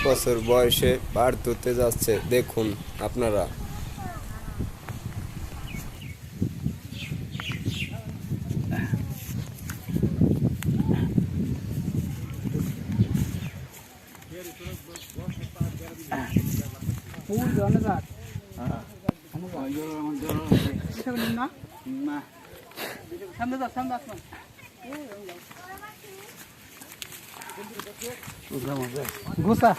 বছর বয়সে পার ধরতে যাচ্ছে, দেখুন আপনারা। ঘুষা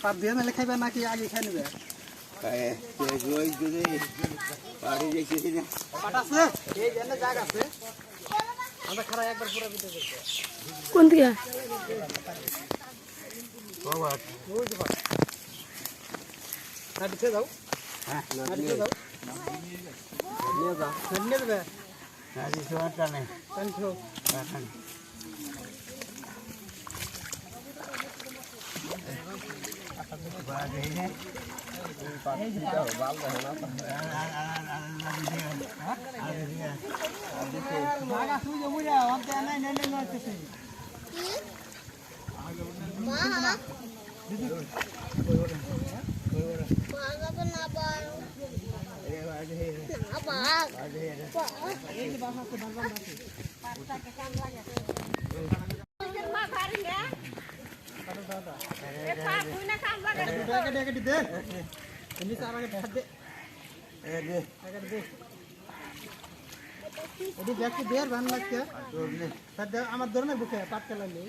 পাত দিয়ে নাহলে খাইবে নাকি আগে খাই নেবে? কোন দিকে যাও নিয়ে দেবে আমার ধরনের বুকে পাট কেলা নেই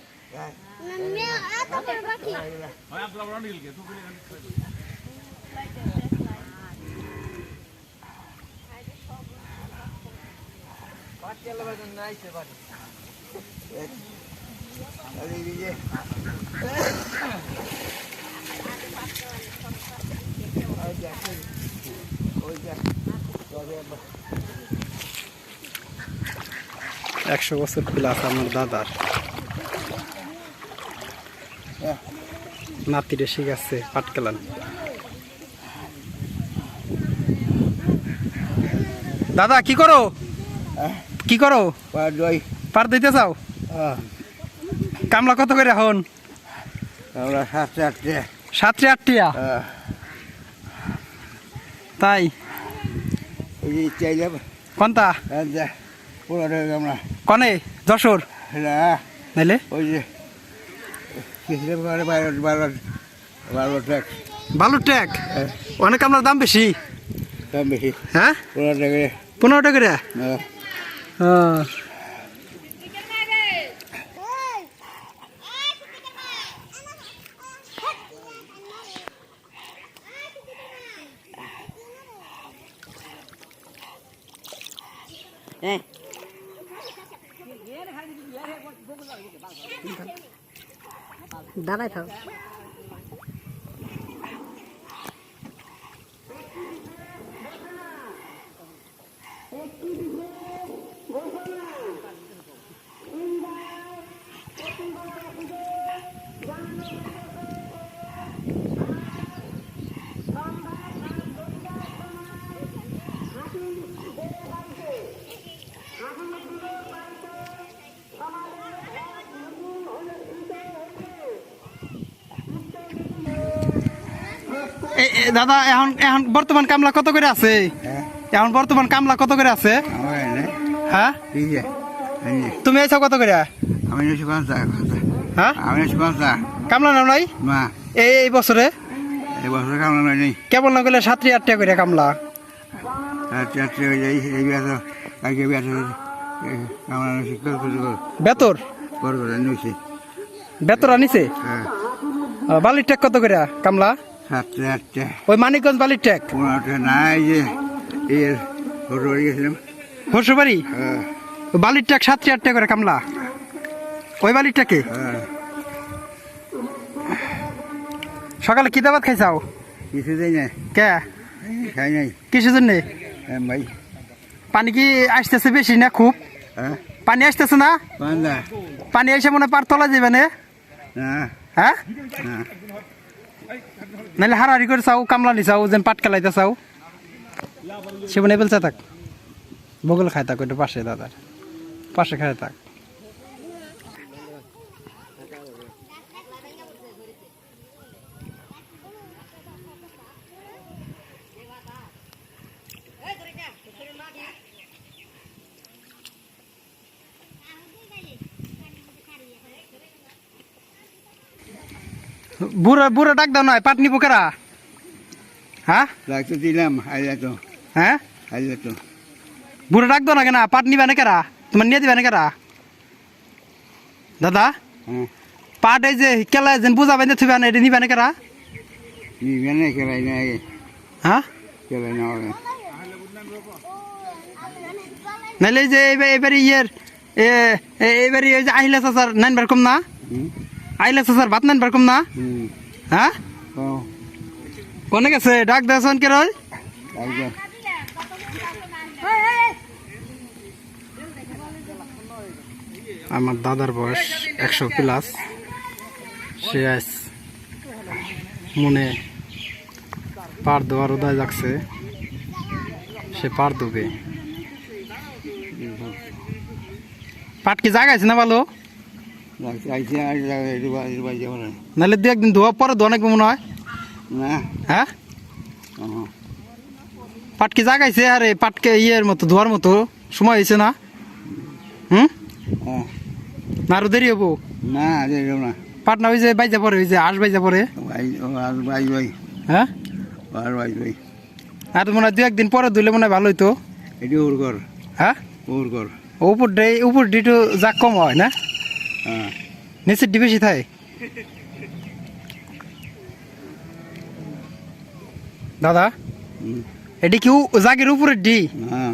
একশো বছর প্লাস আমার দাদার নাতিরে শিখাচ্ছে পাটকেলান। দাদা কি করো কি করো? পাট দিতে চাও? কামলা কত করে এখন? 7-8 তাই কোনটা কনে যশোর নাইলে বালুর ট্যাগ অনেক কামলার দাম বেশি। হ্যাঁ 15 টাকা করে। দাঁড়াই থাক। দাদা এখন এখন বর্তমান কামলা কত করে আছে? এখন বর্তমান কামলা কত করে আছে? হ্যাঁ তুমি আইছো কত করে? হ্যাঁ কামলা নাও নাই এই বছরে? কামলা নাই কেবল না গেলে 7-8 টাকা করে কামলা। বেতর বেতর আনিছে? বালির ট্যাগ কত করে কামলা? 7-8 ওই মানিকগঞ্জ বালির ট্যাগ 15 নাই যে গেছিলাম হর্ষবাড়ি বালির ট্যাগ 7-8 টাকা করে কামলা। ওই বালির ট্যাগে সকালে কি দাবাত খাইছাও? কিছু দেয় না কে খাই নাই কিসের জন্য? ভাই পানি কি আসতেছে বেশি না খুব? হ্যাঁ পানি আসতেছে না? বান্দা পানি এসে মনে হয় পার তলা যাবে না? না হ্যাঁ না নাহলে হারাহারি করে চাও, কামলা নি চাও, যেন পাট কেলাইতে চাও, সে মনে বলছে থাক বগল খাই থাক, ওইটা পাশে দাদার পাশে খাই থাক। বুড়া বুড়া ডাক দাও নয়, পাট নিবো কারা? হ্যাঁ লাগতো দিলাম আইলা তো হ্যাঁ আইলা তো বুড়া ডাক দাও না কেনা, পাট নিবে না কারা? তোমার নিয়ে দিবে না কারা? দাদা হ্যাঁ পাট এই যে কেলা যেন বুঝাবে না থুবে না, এটা নিবে না কারা? নিবে না খেলাই না আগে হ্যাঁ খেলাই না হবে নাহলে এই যে এবারে ইয়ের এবারে ওই যে আহিলা চাচার নাইনবার কম না, আহিলা চাচার ভাত নাইনবার কম না? হ্যাঁ ও কোনে গেছে ডাক দেওয়ান কে রয়? আইলা আমার দাদার বয়স 100+, সে আজ মনে পার দেওয়ার উদয় যাচ্ছে, সে পার দেবে। পাট কি জায়গা আছে না ভালো? লাগতো আইছে আর একটু বাজে বলে নাহলে দু একদিন ধোয়া পরে ধোয়া নাকবে মনে হয়। না হ্যাঁ ও পাট কি জায়গা আছে? আরে পাটকে ইয়ের মতো ধোয়ার মতো সময় হয়েছে না? হুম হ্যাঁ না আরো দেরি হবো? না দেব না পাট না ওই যে বাইজা পরে, ওই যে আশ বাইজা পরে। ভাই আর ভাই ভাই হ্যাঁ আর ভাই ভাই আর মনে হয় দু একদিন পরে ধুলে মনে হয় ভালো হইতো। এটি ওর কর হ্যাঁ ওর কর উপর ডি একটু জাগ কম হয় না, হ্যাঁ নিচের ডি বেশি থাকে। দাদা হুম, এটি কি জাগের উপরের ডি? হ্যাঁ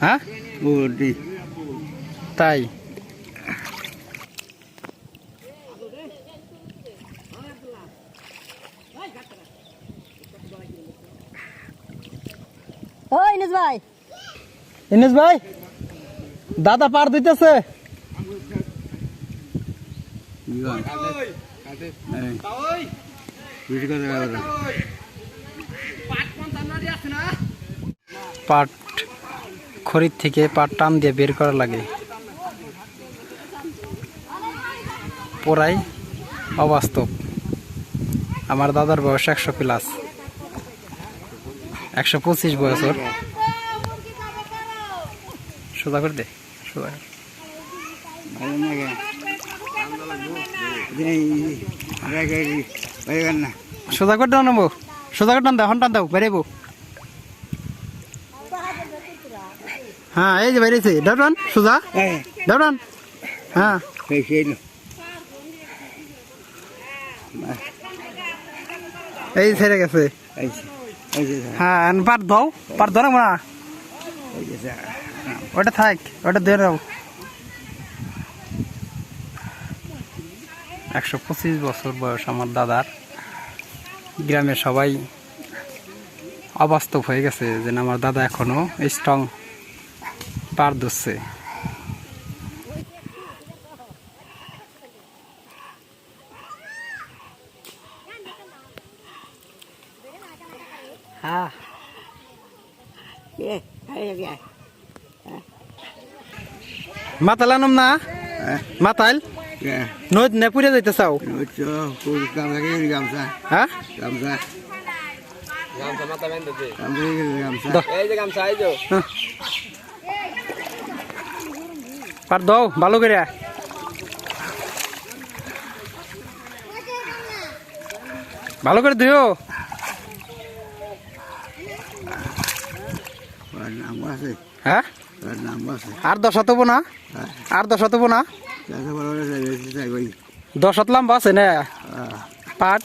হ্যাঁ ওর দি তাই ও ইনুস ভাই, ইনেশ ভাই দাদা পার দিতেছে। বেশি কথা বলো পাট খড়ির থেকে পাট টান দিয়ে বের করা লাগে, পুরাই অবাস্তব। আমার দাদার বয়স 100+, 125 বছর। সোজা করে দে, সোজা কর। ভালো না গে ভাই না সোজা করে দাও নেবো, সোজা করে টান দাও, হন টান দাও, বেরেবো। হ্যাঁ এই যে বেরিয়েছে, ডাউন সোজা ডাউন। হ্যাঁ এই ছেড়ে গেছে। হ্যাঁ পাট দাও, পাট ধরো না, ওটা থাক, ওটা ধরে দাও। 125 বছর বয়স আমার দাদার। গ্রামের সবাই অবাস্তব হয়ে গেছে যে আমার দাদা এখনো স্ট্রং পার ধরছে। হ্যাঁ মাতাল আনম না, মাতাল নদ নে পুড়ে যাইতে চাও? গামছা হ্যাঁ গামছা গামছা মাথা বেঁধে দে। গামছা এই যে গামছা এই যে পার দাও ভালো করে। ভালো করে দিও। নাম আছে হ্যাঁ নাম আছে আর 10 হতব না, আর 10 হতব না, ভাই 10 হাত লম্বা আছে না পাট।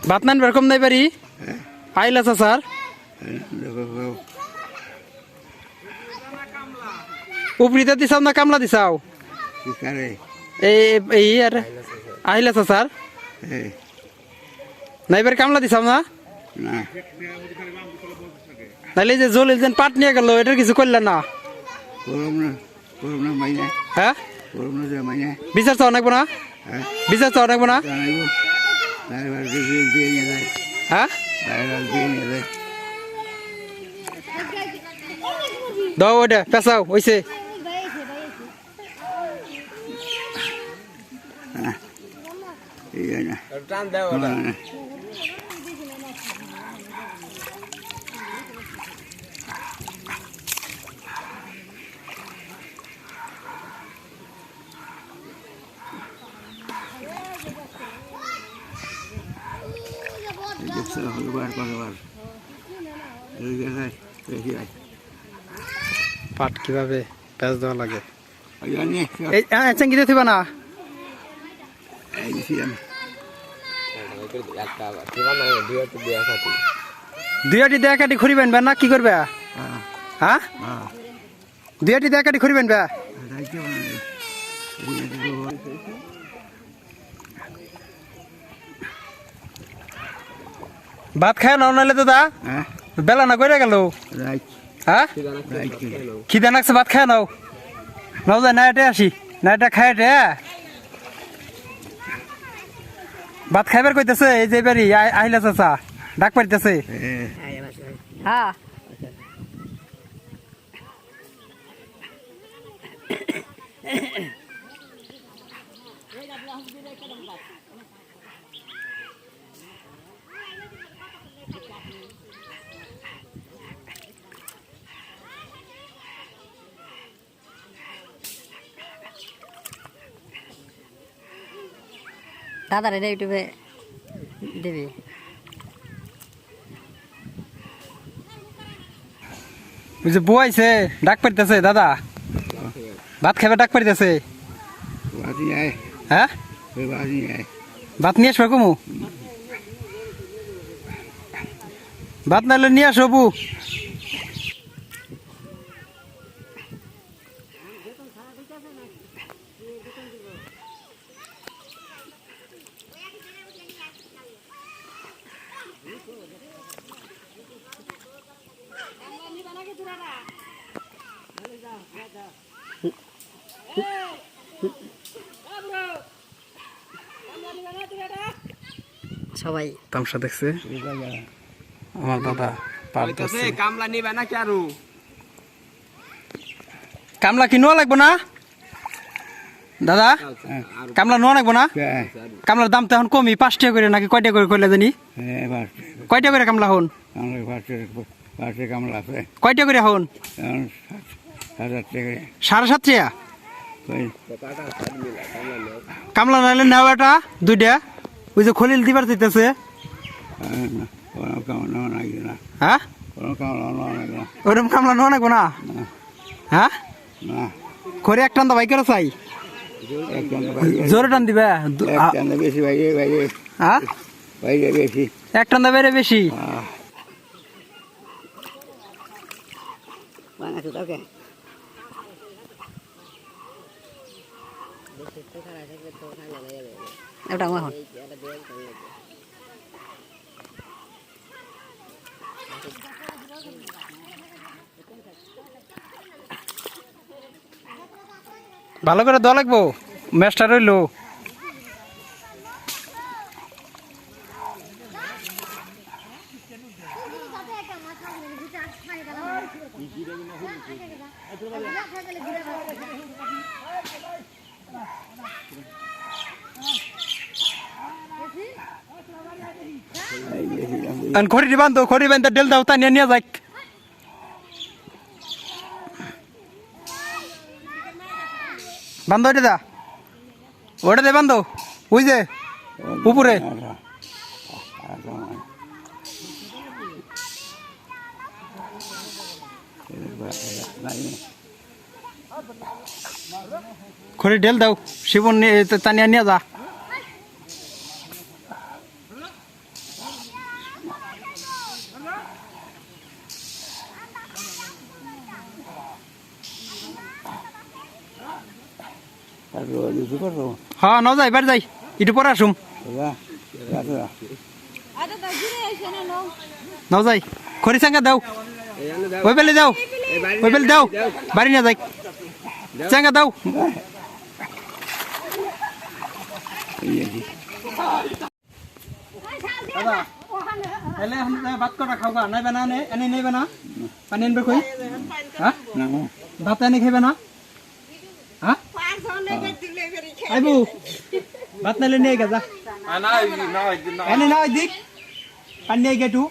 ভাত নান বেরকম নাই পারি আইলা স্যার। উপরিতে দিছাও না কামলা দিছাও? এই আর আহিলা স্যার না এবার কামলা দিছাও না না নাহলে এই যে জলিল যেন পাট নিয়ে গেল এটার কিছু করলেন না করব না মাইনে হ্যাঁ করব না যে মাইনে বিচার চাও নাকবো না হ্যাঁ বিচার চাও নাকবো না জানাইব ড্রাইভার দিয়ে নিয়ে যায় হ্যাঁ ড্রাইভার দিয়ে নিয়ে যায় দাও ওইটা পেঁচাও ওইসে এই না টান দেও ওটা। বার কতবার এই গেছে বেশি আছে পাট কিভাবে পেঁচ দেওয়া লাগে জানি এই চেঙ্গিতে থিবা না এই দিছিলাম একটা কিবা না দুই একটা দিয়া সাথে দুই আটি দেয়া কাটি খড়ি বানবা না কি করবে হ্যাঁ হ্যাঁ হ্যাঁ দুই আটি দেয়া কাটি খড়ি বানবা রাইতে ভাত খায় না নাহলে দাদা হ্যাঁ বেলা না করে গেল রাইট হ্যাঁ রাইট খিদে নাকছে ভাত খায় নাও নাও যায় না এটা আসি না এটা খায় এটা ভাত খাইবার কইতেছে এই যে বাড়ি আহিলা চাচা ডাক পাইতেছে হ্যাঁ দাদার এটা ইউটিউবে দিবি ওই যে বউ আইছে ডাক পাইতেছে দাদা ভাত খাইবার ডাক পাইতেছে বাজি আয় হ্যাঁ ওই বাজি আয় ভাত নিয়ে আসবে কমু ভাত নাহলে নিয়ে আসো বু সবাই তামসা দেখছে আমার দাদা পাট কইতাছে দিচ্ছে কামলা নিবা না কি আরো কামলা কি নোয়া লাগবো না দাদা কামলা নোয়া লাগবো না কামলার দাম তো এখন কমই 5 টাকা করে নাকি কয়টা করে কইলে জানি এবার কয়টা করে কামলা হন আমরা পাশে কামলা আছে কয়টা করে হন 1000 টাকা 7.5 টাকা ওই কামলা নাইলে নেও এটা দুইটা ওই যে খলিল দিবার চাইতেছে কোনো কামলা নাই না হ্যাঁ কোনো কামলা নাই না ওরকম কামলা নোয়া লাগবো না হ্যাঁ না করে এক টান দা বাইকের চাই জোরে টান দিবে একটানে বেশি বাইরে বাইরে হ্যাঁ বাইরে বেশি এক টান দা বেড়ে বেশি ওটা আমার ভালো করে দেওয়া লাগবো ম্যাচটা রইলো খড়ি বান্ধো খড়ি বান্ধা ডেল দাও তা নিয়ে যাক বান্ধো ওটা দা ওটা দে বান্ধো ওই যে উপরে খড়ি ঢেল দাও শিবন তানিয়া নিয়ে যা হ্যাঁ ন যাই এবার যাই একটু পরে আসুম নাও যাই খড়ি চাঙ্গা দাও ওই পেলে দাও ওই পেলে দাও বাড়ি না যাই চাঙ্গা দাও দাদা এলে हम ভাত করা খাওগা নাই বানা নে এনে নেই বানা পানি আনবে কই হ্যাঁ ভাত এনে খাইবে না হ্যাঁ আইবু ভাত নালে নিয়ে গেছা এনে না দিক পানি নিয়ে গেটু